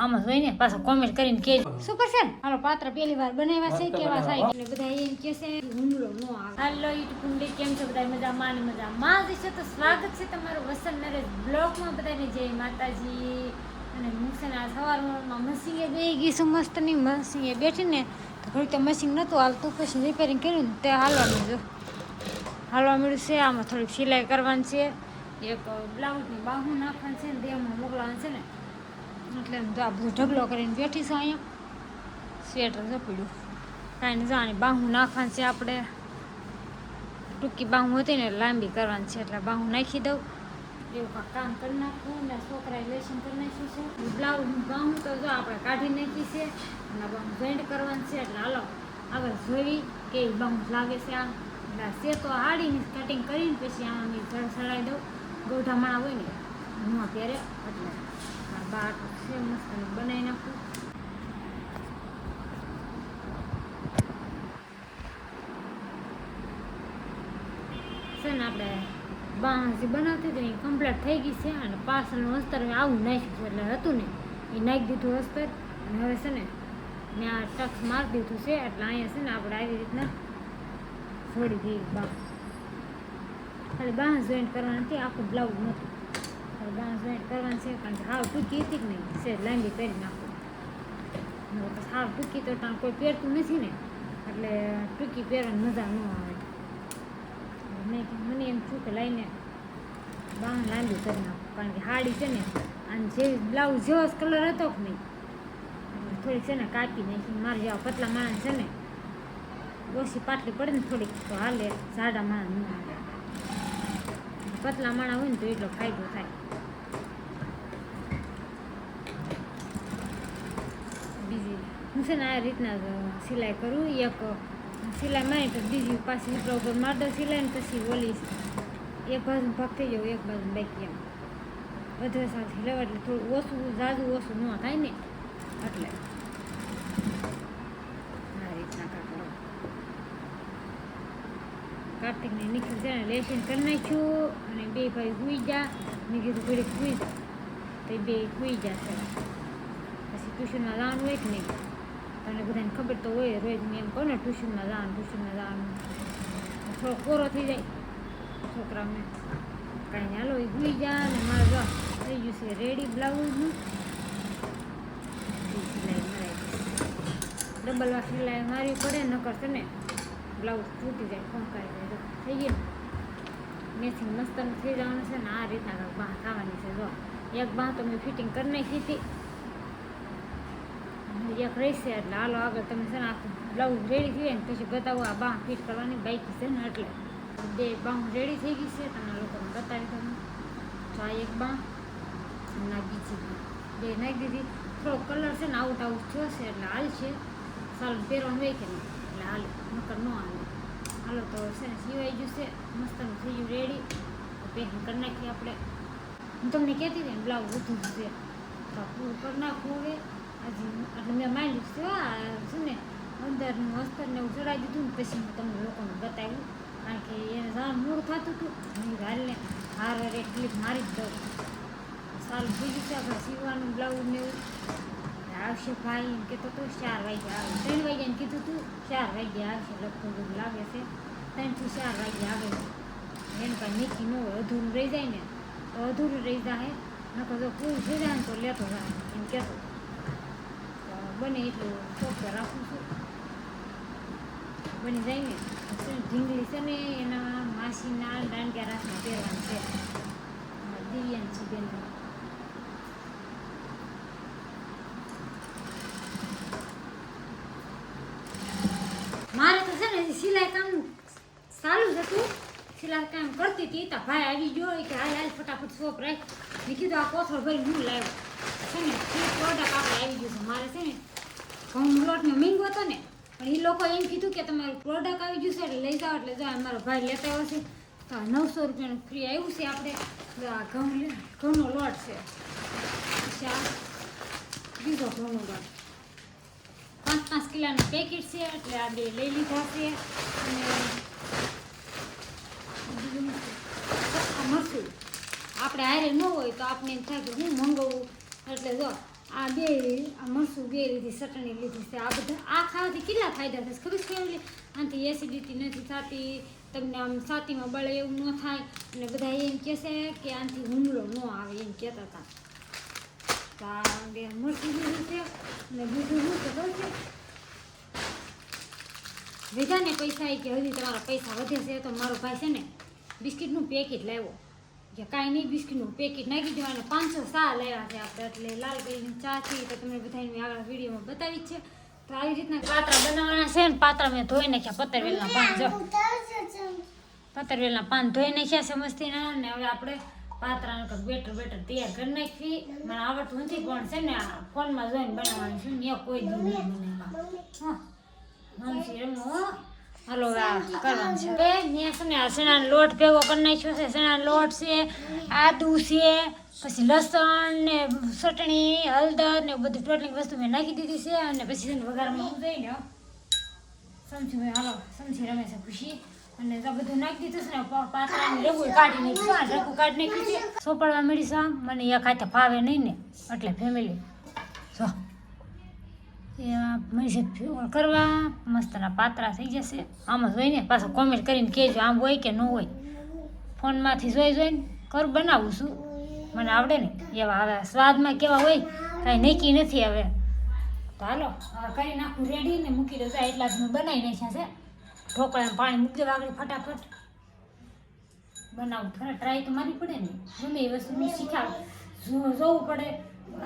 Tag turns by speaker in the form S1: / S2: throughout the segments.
S1: આમાં જોઈને પાછો કોમેન્ટ કરીને કે સુપર છે હાલો પાત્ર પહેલી વાર બનાવ્યા છે કેવા થાય એટલે બધા એમ કહે છે હુમલો નો આવે હાલો યુટ્યુબ કુંડી કેમ છો બધા મજામાં ને મજામાં જ છે તો સ્વાગત છે તમારું વસંત નરેશ બ્લોગમાં બધાને જય માતાજી અને મુસના સવારમાં મસીએ બેહી ગઈ છું મસ્તની મસીએ બેઠીને તો ઘડી તો મશીન નહોતું હાલતું પછી રિપેરિંગ કર્યું ને તે હાલવાનું જો હાલવા મળ્યું છે આમાં થોડીક સિલાઈ કરવાની છે એક બ્લાઉઝની બાહુ નાખવાની છે ને દેહમાં મોકલવાનું છે ને એટલે તો આ બધું ઢગલો કરીને બેઠી છે અહીંયા સ્વેટર ઝપડ્યું કાંઈ નહીં જાણી બાહુ નાખવાની છે આપણે ટૂંકી બાહુ હતી ને લાંબી કરવાની છે એટલે બાહુ નાખી દઉં એવું કાંઈક કામ કરી નાખવું ને છોકરાએ લેશન કરી નાખ્યું છે બ્લાઉઝની બાહુ તો જો આપણે કાઢી નાખી છે અને બાહુ જોઈન્ટ કરવાની છે એટલે હાલો આગળ જોઈ કેવી બાહુ લાગે છે આ એટલે છે તો હાડીને કટિંગ કરીને પછી આમાં મેં જળ સડાવી દઉં ગોઢામણા હોય ને હું અત્યારે એટલે બાર છે મસ્ત બનાવી નાખું છે ને આપણે બાંસી બનાવતી હતી એ કમ્પ્લીટ થઈ ગઈ છે અને પાછળનું અસ્તર આવું નાખ્યું છે એટલે હતું ને એ નાખી દીધું અસ્તર અને હવે છે ને મેં આ ટક્સ મારી દીધું છે એટલે અહીંયા છે ને આપણે આવી રીતના છોડી દઈએ બાં ખાલી બાંસ જોઈન્ટ કરવાની હતી આખું બ્લાઉઝ નહોતું બાંસ જોઈન્ટ કરવાની છે કારણ કે હાવ ટૂંકી હતી કે નહીં છે લાંબી કરી નાખું હાવ ટૂંકી તો કોઈ પહેરતું નથી ને એટલે ટૂંકી પહેરવાની મજા ન આવે મને એમ થયું કે લઈને બાં લાંબી કરી નાખું કારણ કે હાડી છે ને અને જે બ્લાઉઝ જેવો જ કલર હતો કે નહીં થોડીક છે ને કાપી નાખી મારે જેવા પતલા માણસ છે ને ઓછી પાટલી પડે ને થોડીક તો હાલે જાડા માણસ ન હાલે પતલા માણા હોય ને તો એટલો ફાયદો થાય બીજી હું છે ને આ રીતના સિલાઈ કરું એક સિલાઈ મારી તો બીજી પાછી ઉપરા ઉપર મારી દઉં સિલાઈ ને પછી ઓલી એક બાજુ ભાગ થઈ જાવ એક બાજુ બાકી એમ બધે સાથે લેવા એટલે થોડું ઓછું ઝાઝું ઓછું ન થાય ને એટલે આ રીતના કાઢવા કાર્તિકને નિખિલ છે ને લેશન કરી નાખ્યું અને બે ભાઈ સૂઈ જા મેં કીધું ઘડીક સૂઈ જા તો બે સૂઈ જશે પછી ટ્યુશનમાં જવાનું હોય કે નહીં તમને બધાને ખબર તો હોય રોજ મેં એમ કહું ને ટ્યુશનમાં જવાનું થોડો કોરો થઈ જાય છોકરાઓને કાંઈ હાલો એ સૂઈ જા અને મારે જો થઈ ગયું છે રેડી બ્લાઉઝનું સિલાઈ મરાઈ ડબલ વાર સિલાઈ મારવી પડે નકર છે ને બ્લાઉઝ તૂટી જાય ફંકાઈ જાય થઈ ગયું મેચિંગ મસ્તનું થઈ જવાનું છે ને આ રીતના બાહ થવાની છે જો એક બાહ તો મેં ફિટિંગ કરી નાખી હતી એક રહેશે એટલે હાલો આગળ તમે છે ને આખું બ્લાઉઝ રેડી થઈ જાય ને પછી બતાવો આ બાહ ફિટ કરવાની બાકી છે ને એટલે બે બાહ રેડી થઈ ગઈ છે તમને લોકોને બતાવી દઉં તો આ એક બાહ અને આ બીજી બાહ બે નાખી દીધી થોડો કલર છે ને આઉટ થયો છે એટલે હાલ છે સારું પહેરવાનું હોય કે નહીં એટલે હાલે નકર ન હાલે હાલો તો છે ને સિવાઈ ગયું છે મસ્તનું થઈ ગયું રેડી પેકિંગ કરી નાખીએ આપણે હું તમને કહેતી હતી ને બ્લાઉઝ વધુ છે તો પૂરું કરી નાખવું હવે હજી એટલે મેં માંડ્યું છે છે ને અંદરનું અસ્તરને એવું ચડાવી દીધું ને પછી મેં તમને લોકોને બતાવ્યું કારણ કે એને જવાનું મૂળ થતું હતું હું હાલને હાર એક ક્લિપ મારી જ દઉં સારું થઈ ગયું છે આપણે સીવવાનું બ્લાઉઝને એવું આવશે ભાઈ એમ કહેતો તો 4 વાગે આવે 3 વાગ્યાને કીધું હતું 4 વાગે આવશે લગભગ લાગે છે 3 થી 4 વાગે આવે એને કાંઈ નીકી ન હોય અધૂરું રહી જાય ને તો અધૂરું રહી જાય નકર જો પૂરું થઈ જાય ને તો લેતો જાય એમ કહેતો તો બને એટલું સોફ્ટવેર રાખું છું બની જાય ને ઢીંગલી છે ને એના માસીના દાંડિયા રાસમાં પહેરવાનું છે દિવ્યાન છે બેન મારે તો છે ને સિલાઈ કામ ચાલુ જ હતું સિલાઈ કામ કરતી હતી તો ભાઈ આવી ગયો કે હાલ ફટાફટ શોપ રાખ મેં કીધું આ કોથળો ભરી હું લાવ્યો છે ને પ્રોડક્ટ આપણે આવી ગયું છે મારે છે ને ઘઉંનો લોટનો મીંગો હતો ને પણ એ લોકો એમ કીધું કે તમારું પ્રોડક્ટ આવી ગયું છે એટલે લઈ જાઓ એટલે જો મારો ભાઈ લેતા આવ્યો છે તો 900 રૂપિયાનું ફ્રી આવ્યું છે આપણે આ ઘઉંનો લોટ છે પછી આ બીજો ઘઉંનો લોટ 5 કિલોનું પેકેટ છે એટલે આ બે લઈ લીધા છે અને બીજું મરચું આપણે હારે ન હોય તો આપણે એમ થાય કે હું મંગાવું એટલે જો આ મરસું બે લીધી, ચટણી લીધી છે. આ બધા આ ખાવાથી કેટલા ફાયદા થશે ખબર છે? ફેમિલી આનાથી એસિડિટી નથી થતી, તમને આમ છાતીમાં બળે એવું ન થાય. અને બધા એમ કહેશે કે આનાથી હુમલો ન આવે એમ કહેતા હતા. તો આ બે મરસું લીધું છે. અને બીજું શું ખબર છે? વિધાને પૈસા કે હજી તમારા પૈસા વધે છે તો મારો ભાઈ છે ને બિસ્કિટનું પેકેટ લાવ્યો કે કાંઈ નહીં, બિસ્કિટનું પેકેટ નાખી દેવાને 500 ચા લાવ્યા છે આપણે. એટલે લાલભાઈની ચા છે તો તમને બધાને મેં આગળ વિડીયોમાં બતાવી જ છે. તો આવી રીતના પાત્રા બનાવવાના છે ને પાત્રા મેં ધોઈ નાખ્યા, પતરવેલના પાન. જો પતરવેલના પાન ધોઈ નાખ્યા છે મસ્તીના. ને હવે આપણે પાત્રાનું કંઈક બેટર તૈયાર કરી નાખવી. મને આવડતું નથી પણ છે ને આ ફોનમાં જોઈને બનાવવાનું છે ને કોઈ દી નહીં બનાવવા. હાલો કરવાનું છે. હવે મેં છે ને આ ચણાનો લોટ ભેગો કરી નાખ્યો છે. ચણાનો લોટ છે, આદુ છે, પછી લસણ ને ચટણી, હળદર ને બધું ટોટલી વસ્તુ મેં નાખી દીધી છે. અને પછી છે ને વઘારમાં હું જઈને સમજી હાલો સમજી રમે છે ખુશી. અને તો બધું નાખી દીધું છે ને પાત્રાની રગું કાઢી નાખી, રગું કાઢી નાખી છે. સોપડવા મળી છે મને એ ખાતે ફાવે નહીં ને એટલે ફેમિલી જો મળી કરવા મસ્તના પાત્રા થઈ જશે. આમાં જોઈને પાછો કોમેન્ટ કરીને કહેજો આમ હોય કે ન હોય. ફોનમાંથી જોઈને બનાવું છું, મને આવડે ને એવા. હવે સ્વાદમાં કેવા હોય કાંઈ નક્કી નથી. હવે તો હાલો કરી નાખું રેડી ને મૂકી દો. એટલા જ મેં બનાવી નાખ્યા છે. ઢોકળામાં પાણી મૂકી દેવા આગળ ફટાફટ બનાવું. ખરા ટ્રાય તો મારી પડે ને, ગમે એ વસ્તુ મેં જોવું પડે.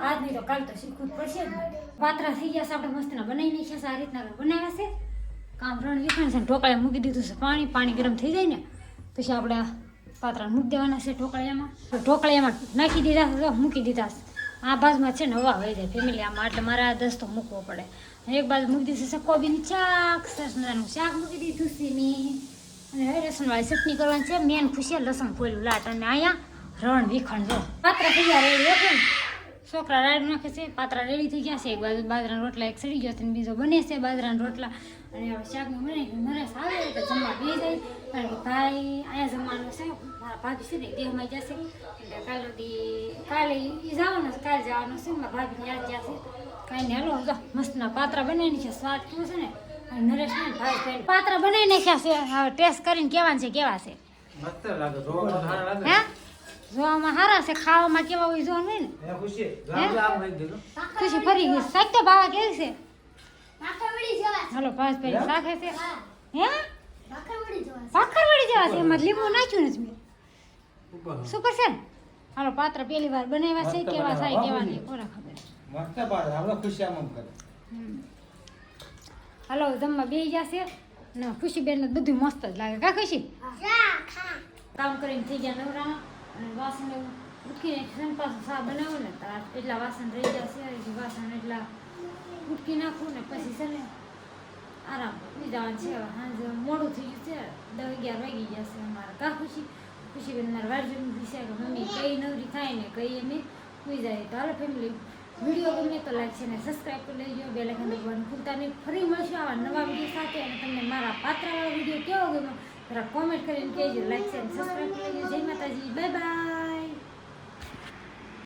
S1: આજ નહીં તો કાલ તો શીખવું જ પડશે જ. પાત્રા થઈ ગયા છે આપણે મસ્તના બનાવી નાખ્યા છે. આ રીતના બનાવ્યા છે. કામ રણ લીધું છે. ઢોકળા મૂકી દીધું છે પાણી ગરમ થઈ જાય ને પછી આપણે પાત્રા મૂકી દેવાના છે ઢોકળિયામાં નાખી દીધા છે, મૂકી દીધા છે. આ બાજુમાં છે ને હવા વહી જાય ફેમિલી આમાં, એટલે મારે આ દસ્તો મૂકવો પડે. એક બાજુ મૂકી દીધું છે કોબીનું શાક, સરસ મજાનું શાક મૂકી દીધું છે મેં. અને હવે લસણવાળી ચટણી કરવાની છે. મેન ખુશી લસણ ફોલ્યું લાટ. અને અહીંયા રણ વિખણ જો પાત્રા થઈ ગયા રેડી. ઓકે છોકરા રાડ નાખે છે. પાત્રા રેડી થઈ ગયા છે. એક બાજુ બાજરાના રોટલા એક સડી ગયો છે અને બીજો બને છે બાજરાના રોટલા. અને હવે શાકનું બનાવી નરેશ આવે એટલે જમવા બે જાય. કારણ કે ભાઈ અહીંયા જમવાનું છે. મારા ભાભી છે ને દેહમાં જશે એટલે કાલે એ જવાનું છે, કાલે જવાનું છે. મારા ભાભીને યાદ જશે. કાંઈ નહીં હાલો જો મસ્તના પાત્રા બનાવીને છે. સ્વાદ કેવું છે ને નરેશ ને ભાઈ પાત્રા બનાવી નાખ્યા છે. હવે ટેસ્ટ કરીને કેવાનું છે કેવા છે. હે જોવામાં સારા છે, ખાવામાં કેવા હોય જોવાનું હોય ને. ખુશી ફરી ગઈ. શાક તો ભાવા કેવી છે? હાલો પાંચ પેલી શાક છે. હે ભાખરવડી જેવા છે. એમાં લીંબુ નાખ્યું નથી મેં. સુપર છે ને. હાલો પાત્ર પહેલી વાર બનાવ્યા છે. કેવા થાય કેવા નહીં કોને ખબર. હાલો જમવા બે જશે ને ખુશીબેન બધું મસ્ત જ લાગે. કા ખુશી કામ કરીને થઈ ગયા નવરા અને વાસણ ઉટકીને પાછું શા બનાવું ને એટલા વાસણ રહી જશે. વાસણ એટલા ઉટકી નાખું ને પછી છે ને આરામ ઉઈ જવાનું છે. સાંજે મોડું થઈ ગયું છે, 10-11 વાગી ગયા છે અમારા. કા ખુશીબેન મારા વારજન છે કે મમ્મી કઈ નવરી થાય ને કઈ એમ ઉઈ જાય. તો હાલો ફેમિલી વિડીયો ગમે તો લાઈક છે ને સબસ્ક્રાઈબ કરી લેજો. બેલ આઇકન દબાવવાનું ભૂલતા નહીં. ફરી મળશું આવા નવા વિડીયો સાથે. અને તમને મારા પાત્રાવાળો વિડીયો કેવો ગમ્યો જરા કોમેન્ટ કરીને કહેજો. લાઈક છે ને સબસ્ક્રાઈબ કરી લેજો. જય માતાજી, બાય બાય.